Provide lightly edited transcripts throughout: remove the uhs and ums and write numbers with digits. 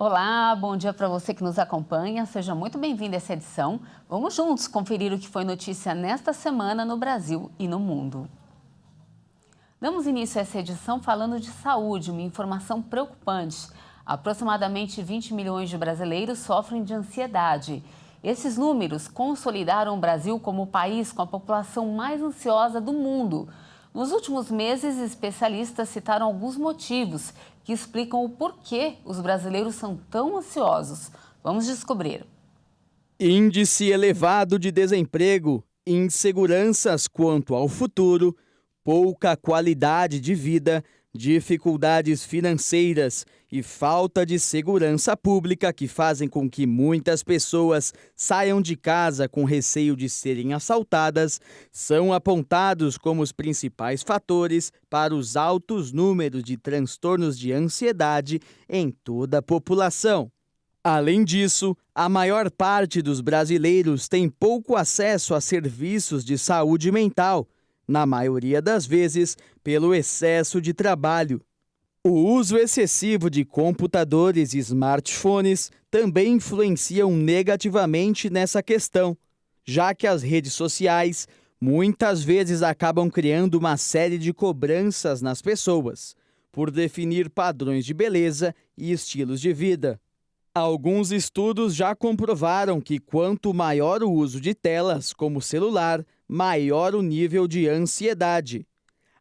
Olá, bom dia para você que nos acompanha. Seja muito bem-vindo a essa edição. Vamos juntos conferir o que foi notícia nesta semana no Brasil e no mundo. Damos início a essa edição falando de saúde, uma informação preocupante. Aproximadamente 20 milhões de brasileiros sofrem de ansiedade. Esses números consolidaram o Brasil como o país com a população mais ansiosa do mundo. Nos últimos meses, especialistas citaram alguns motivos que explicam o porquê os brasileiros são tão ansiosos. Vamos descobrir. Índice elevado de desemprego, inseguranças quanto ao futuro, pouca qualidade de vida, dificuldades financeiras e falta de segurança pública que fazem com que muitas pessoas saiam de casa com receio de serem assaltadas, são apontados como os principais fatores para os altos números de transtornos de ansiedade em toda a população. Além disso, a maior parte dos brasileiros tem pouco acesso a serviços de saúde mental, na maioria das vezes pelo excesso de trabalho. O uso excessivo de computadores e smartphones também influenciam negativamente nessa questão, já que as redes sociais muitas vezes acabam criando uma série de cobranças nas pessoas, por definir padrões de beleza e estilos de vida. Alguns estudos já comprovaram que quanto maior o uso de telas, como celular, maior o nível de ansiedade.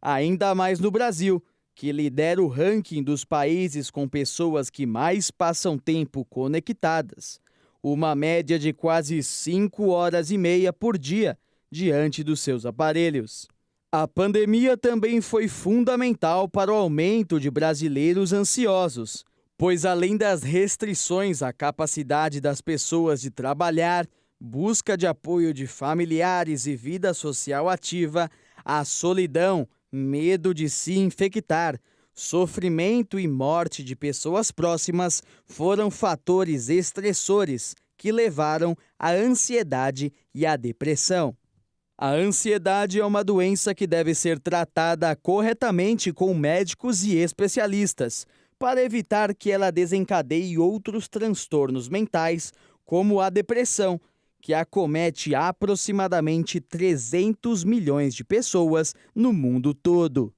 Ainda mais no Brasil, que lidera o ranking dos países com pessoas que mais passam tempo conectadas, uma média de quase 5 horas e meia por dia diante dos seus aparelhos. A pandemia também foi fundamental para o aumento de brasileiros ansiosos, pois além das restrições à capacidade das pessoas de trabalhar, busca de apoio de familiares e vida social ativa, a solidão, medo de se infectar, sofrimento e morte de pessoas próximas foram fatores estressores que levaram à ansiedade e à depressão. A ansiedade é uma doença que deve ser tratada corretamente com médicos e especialistas, para evitar que ela desencadeie outros transtornos mentais, como a depressão, que acomete aproximadamente 300 milhões de pessoas no mundo todo.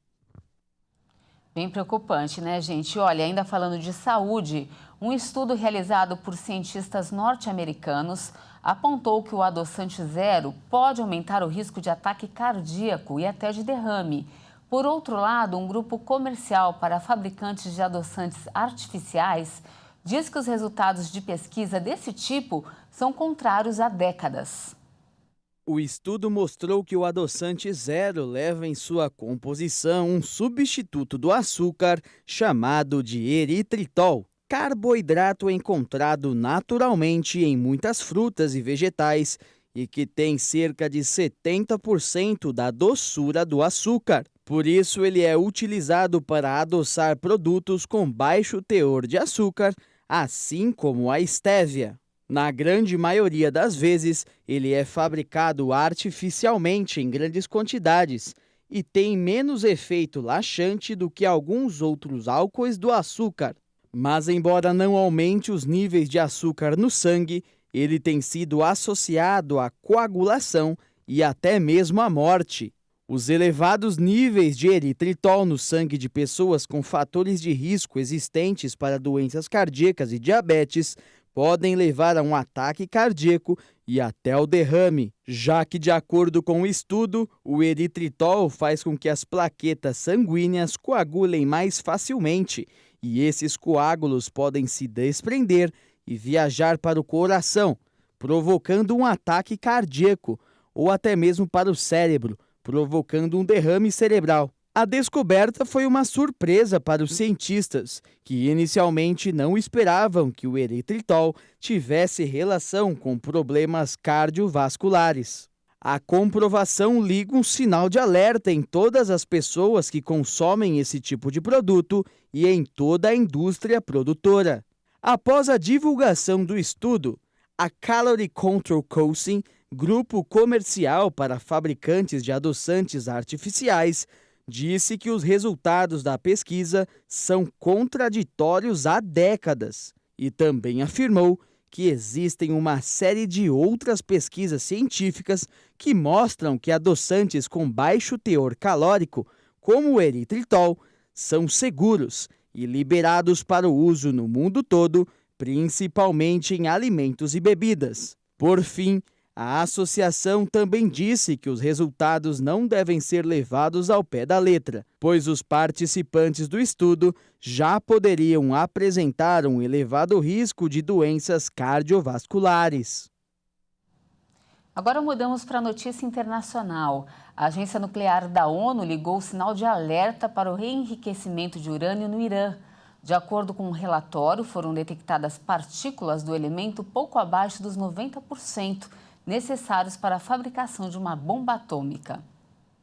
Bem preocupante, né, gente? Olha, ainda falando de saúde, um estudo realizado por cientistas norte-americanos apontou que o adoçante zero pode aumentar o risco de ataque cardíaco e até de derrame. Por outro lado, um grupo comercial para fabricantes de adoçantes artificiais diz que os resultados de pesquisa desse tipo são contrários há décadas. O estudo mostrou que o adoçante zero leva em sua composição um substituto do açúcar chamado de eritritol, carboidrato encontrado naturalmente em muitas frutas e vegetais e que tem cerca de 70% da doçura do açúcar. Por isso, ele é utilizado para adoçar produtos com baixo teor de açúcar, assim como a estévia. Na grande maioria das vezes, ele é fabricado artificialmente em grandes quantidades e tem menos efeito laxante do que alguns outros álcoois do açúcar. Mas, embora não aumente os níveis de açúcar no sangue, ele tem sido associado à coagulação e até mesmo à morte. Os elevados níveis de eritritol no sangue de pessoas com fatores de risco existentes para doenças cardíacas e diabetes podem levar a um ataque cardíaco e até ao derrame, já que, de acordo com o estudo, o eritritol faz com que as plaquetas sanguíneas coagulem mais facilmente e esses coágulos podem se desprender e viajar para o coração, provocando um ataque cardíaco ou até mesmo para o cérebro, provocando um derrame cerebral. A descoberta foi uma surpresa para os cientistas, que inicialmente não esperavam que o eritritol tivesse relação com problemas cardiovasculares. A comprovação liga um sinal de alerta em todas as pessoas que consomem esse tipo de produto e em toda a indústria produtora. Após a divulgação do estudo, a Calorie Control Council, grupo comercial para fabricantes de adoçantes artificiais, disse que os resultados da pesquisa são contraditórios há décadas e também afirmou que existem uma série de outras pesquisas científicas que mostram que adoçantes com baixo teor calórico, como o eritritol, são seguros e liberados para o uso no mundo todo, principalmente em alimentos e bebidas. Por fim, a associação também disse que os resultados não devem ser levados ao pé da letra, pois os participantes do estudo já poderiam apresentar um elevado risco de doenças cardiovasculares. Agora mudamos para a notícia internacional. A Agência Nuclear da ONU ligou o sinal de alerta para o reenriquecimento de urânio no Irã. De acordo com um relatório, foram detectadas partículas do elemento pouco abaixo dos 90%, necessários para a fabricação de uma bomba atômica.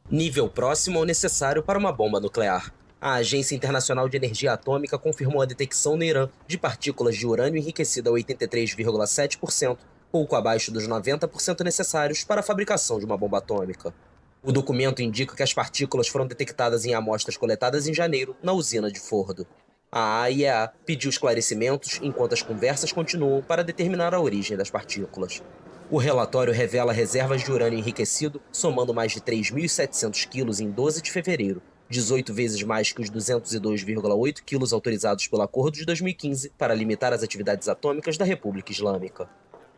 Nível próximo ao necessário para uma bomba nuclear. A Agência Internacional de Energia Atômica confirmou a detecção no Irã de partículas de urânio enriquecido a 83,7%, pouco abaixo dos 90% necessários para a fabricação de uma bomba atômica. O documento indica que as partículas foram detectadas em amostras coletadas em janeiro na usina de Fordo. A AIEA pediu esclarecimentos enquanto as conversas continuam para determinar a origem das partículas. O relatório revela reservas de urânio enriquecido, somando mais de 3.700 quilos em 12 de fevereiro, 18 vezes mais que os 202,8 quilos autorizados pelo Acordo de 2015 para limitar as atividades atômicas da República Islâmica.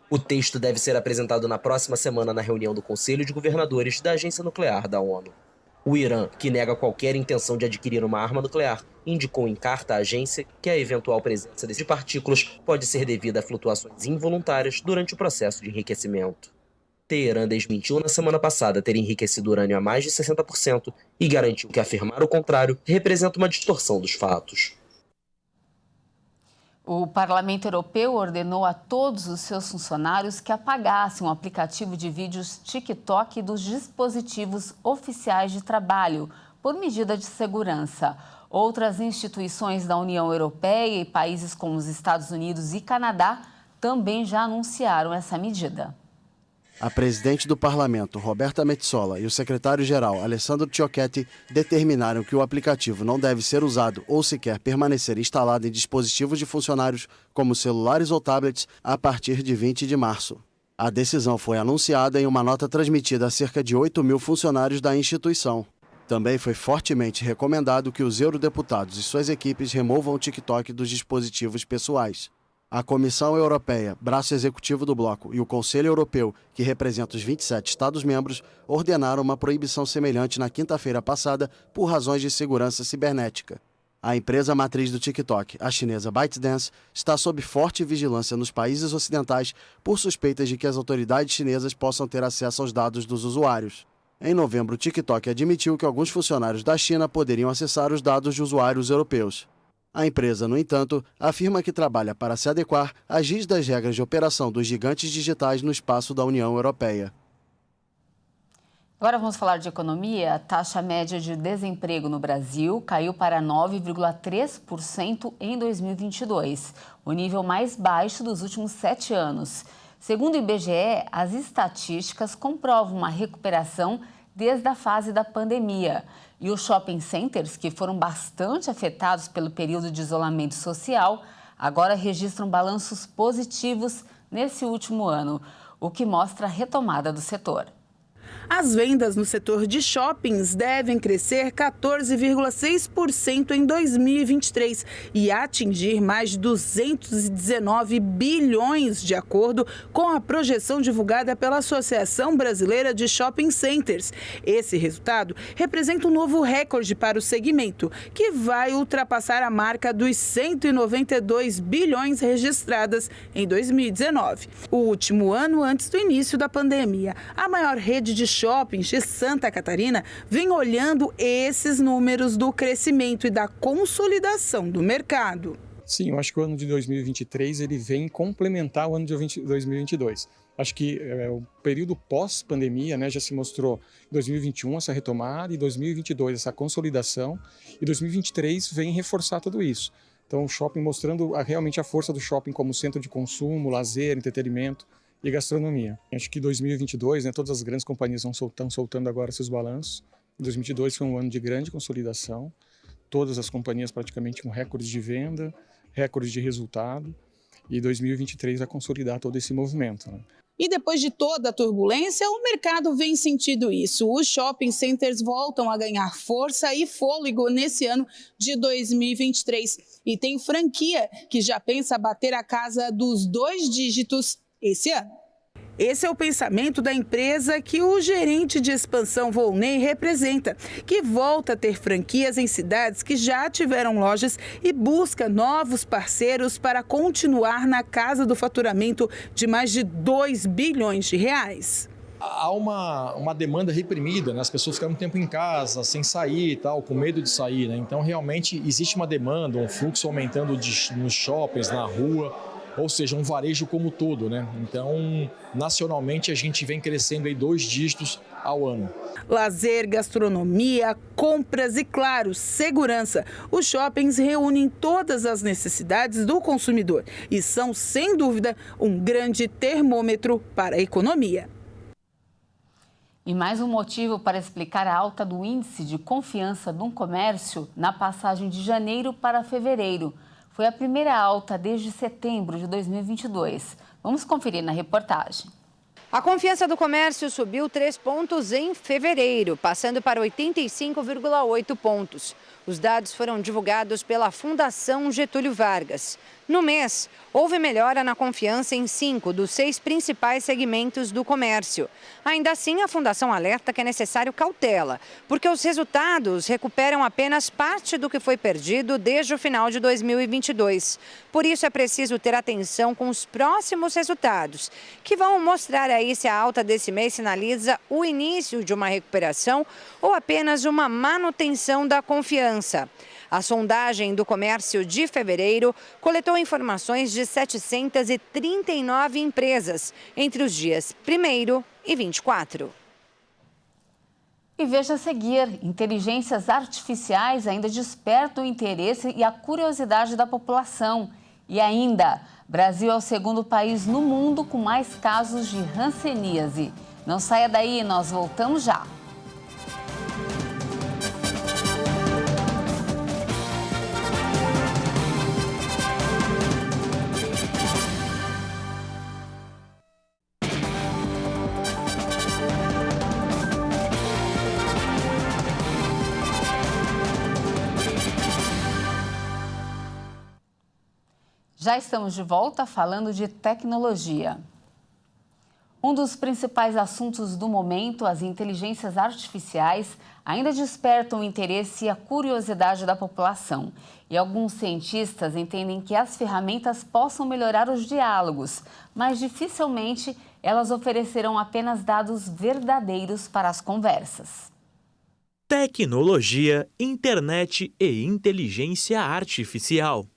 O texto deve ser apresentado na próxima semana na reunião do Conselho de Governadores da Agência Nuclear da ONU. O Irã, que nega qualquer intenção de adquirir uma arma nuclear, indicou em carta à agência que a eventual presença de partículas pode ser devida a flutuações involuntárias durante o processo de enriquecimento. Teherã desmentiu na semana passada ter enriquecido urânio a mais de 60% e garantiu que afirmar o contrário representa uma distorção dos fatos. O Parlamento Europeu ordenou a todos os seus funcionários que apagassem o aplicativo de vídeos TikTok dos dispositivos oficiais de trabalho, por medida de segurança. Outras instituições da União Europeia e países como os Estados Unidos e Canadá também já anunciaram essa medida. A presidente do Parlamento, Roberta Metsola, e o secretário-geral, Alessandro Ciochetti, determinaram que o aplicativo não deve ser usado ou sequer permanecer instalado em dispositivos de funcionários, como celulares ou tablets, a partir de 20 de março. A decisão foi anunciada em uma nota transmitida a cerca de 8.000 funcionários da instituição. Também foi fortemente recomendado que os eurodeputados e suas equipes removam o TikTok dos dispositivos pessoais. A Comissão Europeia, braço executivo do bloco, e o Conselho Europeu, que representa os 27 Estados-membros, ordenaram uma proibição semelhante na quinta-feira passada por razões de segurança cibernética. A empresa matriz do TikTok, a chinesa ByteDance, está sob forte vigilância nos países ocidentais por suspeitas de que as autoridades chinesas possam ter acesso aos dados dos usuários. Em novembro, o TikTok admitiu que alguns funcionários da China poderiam acessar os dados de usuários europeus. A empresa, no entanto, afirma que trabalha para se adequar às rígidas regras de operação dos gigantes digitais no espaço da União Europeia. Agora vamos falar de economia. A taxa média de desemprego no Brasil caiu para 9,3% em 2022, o nível mais baixo dos últimos 7 anos. Segundo o IBGE, as estatísticas comprovam uma recuperação desde a fase da pandemia. E os shopping centers, que foram bastante afetados pelo período de isolamento social, agora registram balanços positivos nesse último ano, o que mostra a retomada do setor. As vendas no setor de shoppings devem crescer 14,6% em 2023 e atingir mais de 219 bilhões, de acordo com a projeção divulgada pela Associação Brasileira de Shopping Centers. Esse resultado representa um novo recorde para o segmento, que vai ultrapassar a marca dos 192 bilhões registradas em 2019, o último ano antes do início da pandemia. A maior rede de shoppings de Santa Catarina vem olhando esses números do crescimento e da consolidação do mercado. Sim, eu acho que o ano de 2023 ele vem complementar o ano de 2022. Acho que o período pós-pandemia, né, já se mostrou em 2021 essa retomada, e 2022 essa consolidação, e 2023 vem reforçar tudo isso. Então o shopping mostrando realmente a força do shopping como centro de consumo, lazer, entretenimento e gastronomia. Acho que 2022, né, todas as grandes companhias estão soltando agora seus balanços. 2022 foi um ano de grande consolidação. Todas as companhias praticamente com recordes de venda, recordes de resultado. e 2023 vai consolidar todo esse movimento, né? E depois de toda a turbulência, o mercado vem sentindo isso. Os shopping centers voltam a ganhar força e fôlego nesse ano de 2023. E tem franquia que já pensa bater a casa dos 2 dígitos esse ano. Esse é o pensamento da empresa que o gerente de expansão Volney representa, que volta a ter franquias em cidades que já tiveram lojas e busca novos parceiros para continuar na casa do faturamento de mais de 2 bilhões de reais. Há uma demanda reprimida, né? As pessoas ficam um tempo em casa, sem sair e tal, com medo de sair, né? Então, realmente, existe uma demanda, um fluxo aumentando nos shoppings, na rua, ou seja, um varejo como um todo, né? Então, nacionalmente, a gente vem crescendo aí 2 dígitos ao ano. Lazer, gastronomia, compras e, claro, segurança. Os shoppings reúnem todas as necessidades do consumidor e são, sem dúvida, um grande termômetro para a economia. E mais um motivo para explicar a alta do índice de confiança no comércio na passagem de janeiro para fevereiro. Foi a primeira alta desde setembro de 2022. Vamos conferir na reportagem. A confiança do comércio subiu 3 pontos em fevereiro, passando para 85,8 pontos. Os dados foram divulgados pela Fundação Getúlio Vargas. No mês, houve melhora na confiança em 5 dos 6 principais segmentos do comércio. Ainda assim, a Fundação alerta que é necessário cautela, porque os resultados recuperam apenas parte do que foi perdido desde o final de 2022. Por isso, é preciso ter atenção com os próximos resultados, que vão mostrar aí se a alta desse mês sinaliza o início de uma recuperação ou apenas uma manutenção da confiança. A sondagem do comércio de fevereiro coletou informações de 739 empresas entre os dias 1º e 24. E veja a seguir, inteligências artificiais ainda despertam o interesse e a curiosidade da população. E ainda, Brasil é o segundo país no mundo com mais casos de hanseníase. Não saia daí, nós voltamos já. Já estamos de volta falando de tecnologia. Um dos principais assuntos do momento, as inteligências artificiais, ainda despertam o interesse e a curiosidade da população. E alguns cientistas entendem que as ferramentas possam melhorar os diálogos, mas dificilmente elas oferecerão apenas dados verdadeiros para as conversas. Tecnologia, internet e inteligência artificial.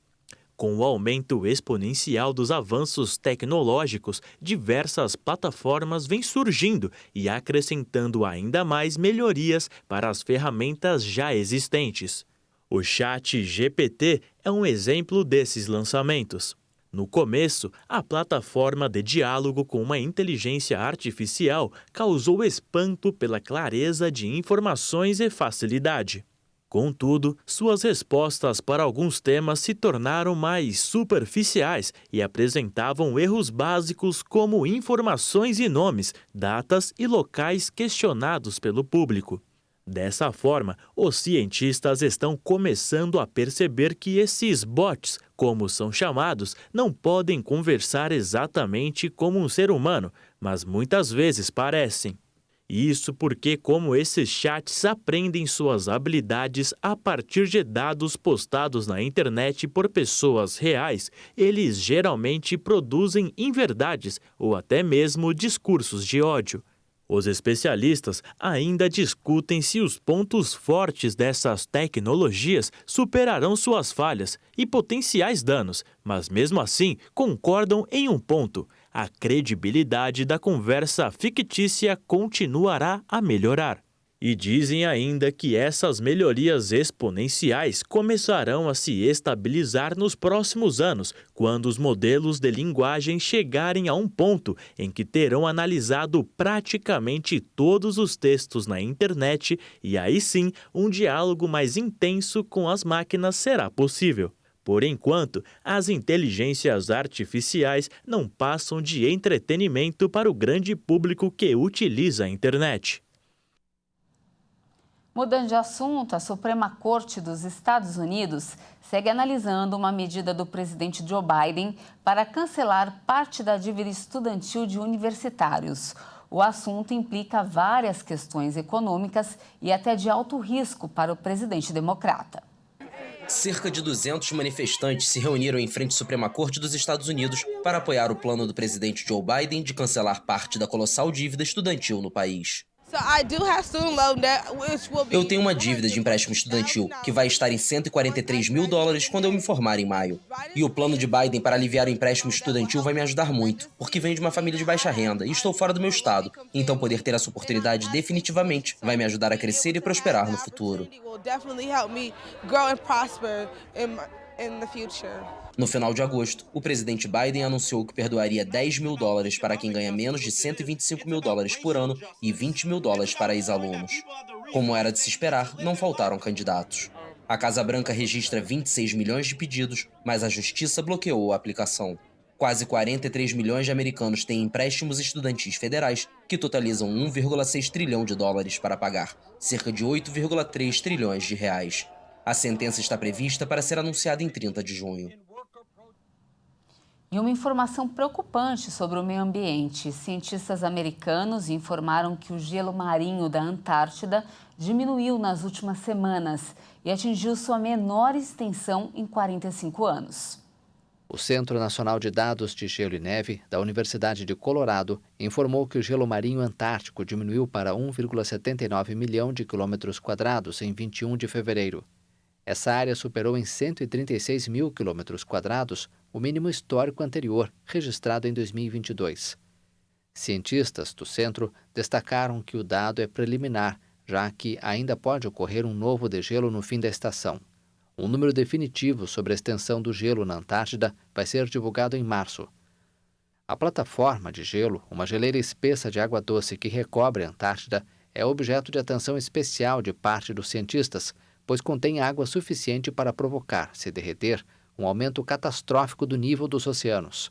Com o aumento exponencial dos avanços tecnológicos, diversas plataformas vêm surgindo e acrescentando ainda mais melhorias para as ferramentas já existentes. O ChatGPT é um exemplo desses lançamentos. No começo, a plataforma de diálogo com uma inteligência artificial causou espanto pela clareza de informações e facilidade. Contudo, suas respostas para alguns temas se tornaram mais superficiais e apresentavam erros básicos como informações e nomes, datas e locais questionados pelo público. Dessa forma, os cientistas estão começando a perceber que esses bots, como são chamados, não podem conversar exatamente como um ser humano, mas muitas vezes parecem. Isso porque, como esses chats aprendem suas habilidades a partir de dados postados na internet por pessoas reais, eles geralmente produzem inverdades ou até mesmo discursos de ódio. Os especialistas ainda discutem se os pontos fortes dessas tecnologias superarão suas falhas e potenciais danos, mas mesmo assim concordam em um ponto: a credibilidade da conversa fictícia continuará a melhorar. E dizem ainda que essas melhorias exponenciais começarão a se estabilizar nos próximos anos, quando os modelos de linguagem chegarem a um ponto em que terão analisado praticamente todos os textos na internet e aí sim um diálogo mais intenso com as máquinas será possível. Por enquanto, as inteligências artificiais não passam de entretenimento para o grande público que utiliza a internet. Mudando de assunto, a Suprema Corte dos Estados Unidos segue analisando uma medida do presidente Joe Biden para cancelar parte da dívida estudantil de universitários. O assunto implica várias questões econômicas e até de alto risco para o presidente democrata. Cerca de 200 manifestantes se reuniram em frente à Suprema Corte dos Estados Unidos para apoiar o plano do presidente Joe Biden de cancelar parte da colossal dívida estudantil no país. Eu tenho uma dívida de empréstimo estudantil que vai estar em $143 mil quando eu me formar em maio. E o plano de Biden para aliviar o empréstimo estudantil vai me ajudar muito, porque venho de uma família de baixa renda e estou fora do meu estado. Então poder ter essa oportunidade definitivamente vai me ajudar a crescer e prosperar no futuro. No final de agosto, o presidente Biden anunciou que perdoaria $10 mil para quem ganha menos de $125 mil por ano e $20 mil para ex-alunos. Como era de se esperar, não faltaram candidatos. A Casa Branca registra 26 milhões de pedidos, mas a Justiça bloqueou a aplicação. Quase 43 milhões de americanos têm empréstimos estudantis federais, que totalizam $1,6 trilhão para pagar, cerca de 8,3 trilhões de reais. A sentença está prevista para ser anunciada em 30 de junho. E uma informação preocupante sobre o meio ambiente. Cientistas americanos informaram que o gelo marinho da Antártida diminuiu nas últimas semanas e atingiu sua menor extensão em 45 anos. O Centro Nacional de Dados de Gelo e Neve, da Universidade de Colorado, informou que o gelo marinho antártico diminuiu para 1,79 milhão de quilômetros quadrados em 21 de fevereiro. Essa área superou em 136 mil quilômetros quadrados o mínimo histórico anterior, registrado em 2022. Cientistas do centro destacaram que o dado é preliminar, já que ainda pode ocorrer um novo degelo no fim da estação. Um número definitivo sobre a extensão do gelo na Antártida vai ser divulgado em março. A plataforma de gelo, uma geleira espessa de água doce que recobre a Antártida, é objeto de atenção especial de parte dos cientistas, pois contém água suficiente para provocar, se derreter, um aumento catastrófico do nível dos oceanos.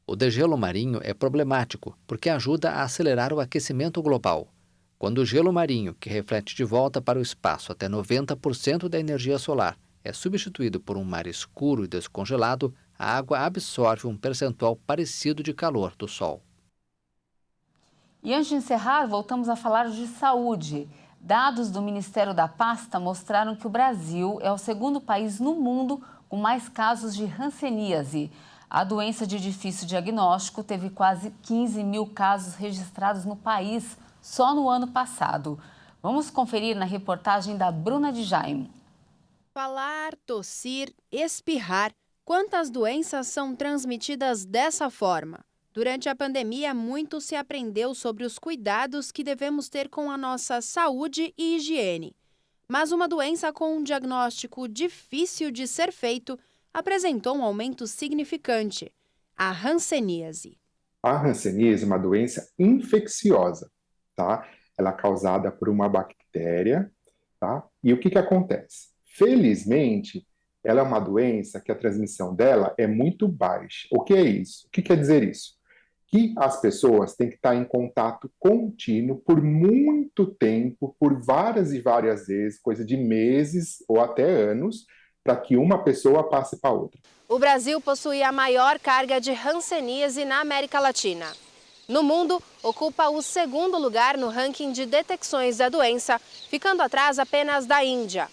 O degelo marinho é problemático porque ajuda a acelerar o aquecimento global. Quando o gelo marinho, que reflete de volta para o espaço até 90% da energia solar, é substituído por um mar escuro e descongelado, a água absorve um percentual parecido de calor do Sol. E antes de encerrar, voltamos a falar de saúde. Dados do Ministério da Pasta mostraram que o Brasil é o segundo país no mundo com mais casos de hanseníase. A doença de difícil diagnóstico teve quase 15 mil casos registrados no país só no ano passado. Vamos conferir na reportagem da Bruna de Jaime. Falar, tossir, espirrar. Quantas doenças são transmitidas dessa forma? Durante a pandemia, muito se aprendeu sobre os cuidados que devemos ter com a nossa saúde e higiene. Mas uma doença com um diagnóstico difícil de ser feito apresentou um aumento significante: a hanseníase. A hanseníase é uma doença infecciosa, tá? Ela é causada por uma bactéria, tá? E o que acontece? Felizmente, ela é uma doença que a transmissão dela é muito baixa. O que é isso? O que quer dizer isso? Que as pessoas têm que estar em contato contínuo por muito tempo, por várias e várias vezes, coisa de meses ou até anos, para que uma pessoa passe para outra. O Brasil possui a maior carga de hanseníase na América Latina. No mundo, ocupa o segundo lugar no ranking de detecções da doença, ficando atrás apenas da Índia.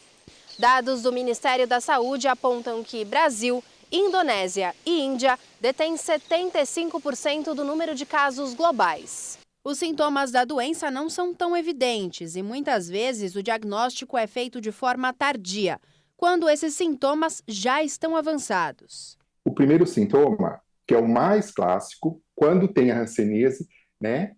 Dados do Ministério da Saúde apontam que Brasil, Indonésia e Índia detêm 75% do número de casos globais. Os sintomas da doença não são tão evidentes e muitas vezes o diagnóstico é feito de forma tardia, quando esses sintomas já estão avançados. O primeiro sintoma, que é o mais clássico, quando tem a hanseníase, né,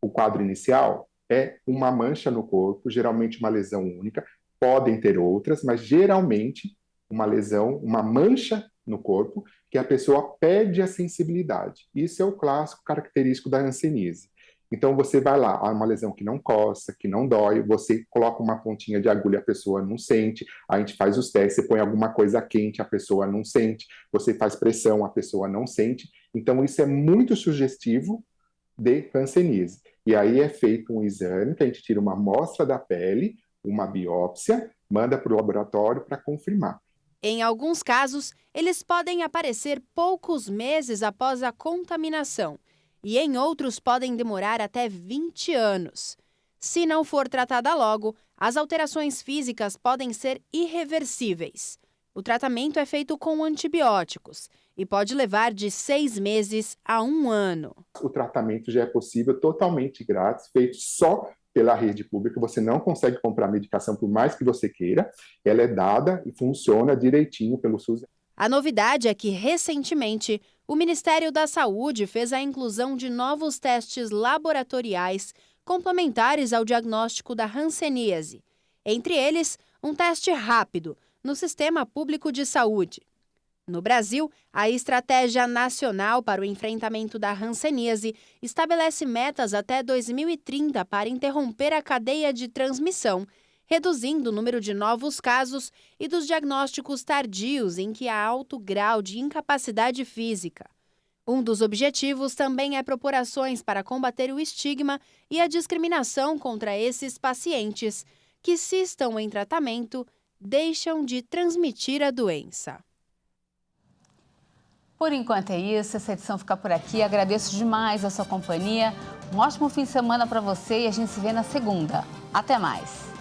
o quadro inicial é uma mancha no corpo, geralmente uma lesão única, podem ter outras, mas geralmente uma lesão, uma mancha no corpo, que a pessoa perde a sensibilidade. Isso é o clássico característico da hanseníase. Então você vai lá, há uma lesão que não coça, que não dói, você coloca uma pontinha de agulha, a pessoa não sente, a gente faz os testes, você põe alguma coisa quente, a pessoa não sente, você faz pressão, a pessoa não sente. Então isso é muito sugestivo de hanseníase. E aí é feito um exame, que a gente tira uma amostra da pele, uma biópsia, manda para o laboratório para confirmar. Em alguns casos, eles podem aparecer poucos meses após a contaminação. E em outros podem demorar até 20 anos. Se não for tratada logo, as alterações físicas podem ser irreversíveis. O tratamento é feito com antibióticos e pode levar de 6 meses a 1 ano. O tratamento já é possível, totalmente grátis, feito só pela rede pública. Você não consegue comprar medicação por mais que você queira. Ela é dada e funciona direitinho pelo SUS. A novidade é que, recentemente, o Ministério da Saúde fez a inclusão de novos testes laboratoriais complementares ao diagnóstico da hanseníase. Entre eles, um teste rápido no Sistema Público de Saúde. No Brasil, a Estratégia Nacional para o Enfrentamento da Hanseníase estabelece metas até 2030 para interromper a cadeia de transmissão, reduzindo o número de novos casos e dos diagnósticos tardios em que há alto grau de incapacidade física. Um dos objetivos também é propor ações para combater o estigma e a discriminação contra esses pacientes que, se estão em tratamento, deixam de transmitir a doença. Por enquanto é isso, essa edição fica por aqui. Agradeço demais a sua companhia. Um ótimo fim de semana para você e a gente se vê na segunda. Até mais!